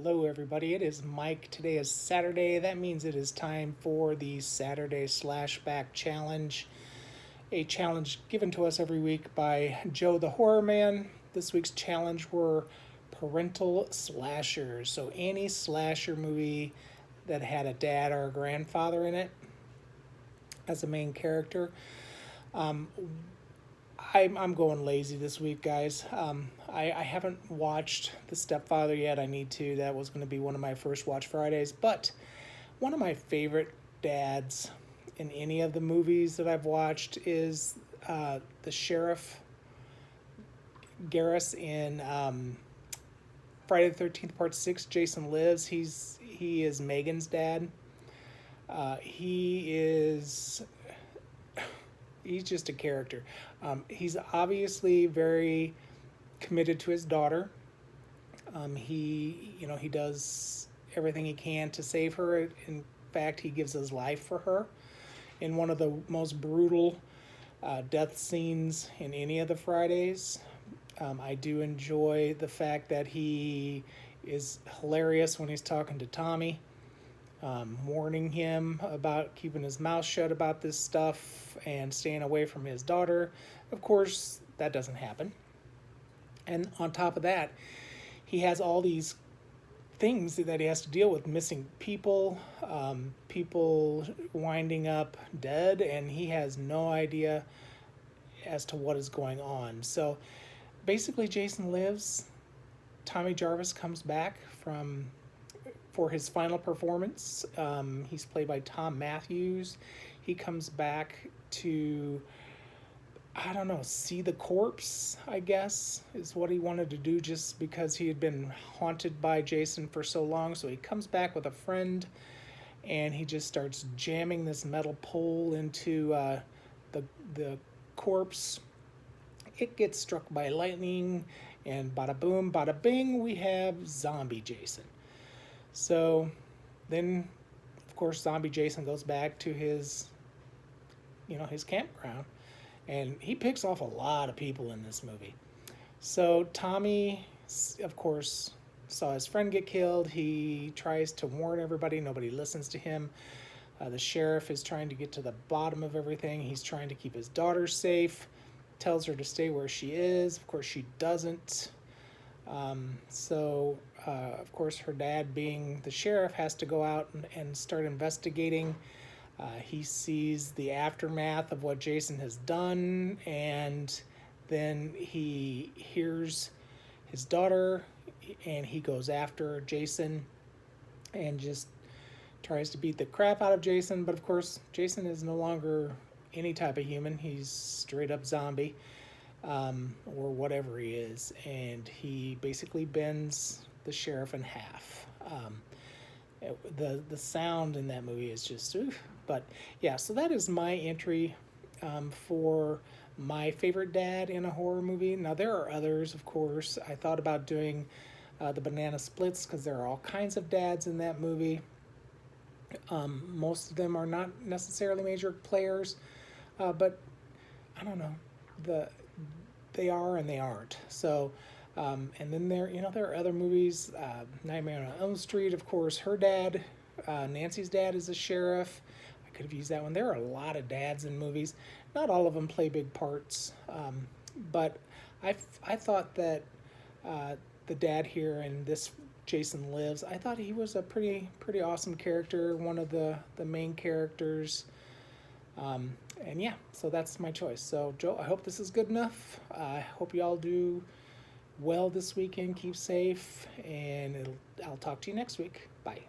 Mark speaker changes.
Speaker 1: Hello, everybody. It is Mike. Today is Saturday. That means it is time for the Saturday Slashback Challenge, a challenge given to us every week by Joe the Horror Man. This week's challenge were parental slashers. So, any slasher movie that had a dad or a grandfather in it as a main character. Um, I'm going lazy this week, guys. I haven't watched The Stepfather yet. I need to. That was going to be one of my first watch Fridays. But one of my favorite dads in any of the movies that I've watched is the Sheriff Garris in Friday the 13th Part 6, Jason Lives. He is Megan's dad. He's just a character. He's obviously very committed to his daughter. He does everything he can to save her. In fact, he gives his life for her in one of the most brutal death scenes in any of the Fridays. I do enjoy the fact that he is hilarious when he's talking to Tommy, warning him about keeping his mouth shut about this stuff and staying away from his daughter. Of course, that doesn't happen. And on top of that, he has all these things that he has to deal with: missing people, people winding up dead, and he has no idea as to what is going on. So basically, Jason Lives. Tommy Jarvis comes back for his final performance. He's played by Tom Matthews. He comes back to, I don't know, see the corpse, I guess, is what he wanted to do, just because he had been haunted by Jason for so long. So he comes back with a friend, and he just starts jamming this metal pole into the corpse. It gets struck by lightning, and bada boom, bada bing, we have zombie Jason. So then, of course, zombie Jason goes back to his campground, and he picks off a lot of people in this movie. So Tommy, of course, saw his friend get killed. He tries to warn everybody. Nobody listens to him. The sheriff is trying to get to the bottom of everything. He's trying to keep his daughter safe. Tells her to stay where she is. Of course, she doesn't. Of course, her dad, being the sheriff, has to go out and start investigating. He sees the aftermath of what Jason has done, and then he hears his daughter, and he goes after Jason and just tries to beat the crap out of Jason. But of course, Jason is no longer any type of human. He's straight up zombie, or whatever he is, and he basically bends the sheriff in half. The sound in that movie is just oof. But yeah, so that is my entry for my favorite dad in a horror movie. Now there are others, of course. I thought about doing the Banana Splits, because there are all kinds of dads in that movie. Most of them are not necessarily major players, but I don't know. They are and they aren't. So, and then there are other movies. Nightmare on Elm Street, of course. Her dad, Nancy's dad, is a sheriff. I could have used that one. There are a lot of dads in movies. Not all of them play big parts, but I thought that the dad here in this Jason Lives, I thought he was a pretty awesome character, one of the main characters. And yeah, so that's my choice. So Joe, I hope this is good enough. I hope you all do well this weekend. Keep safe, and I'll talk to you next week. Bye.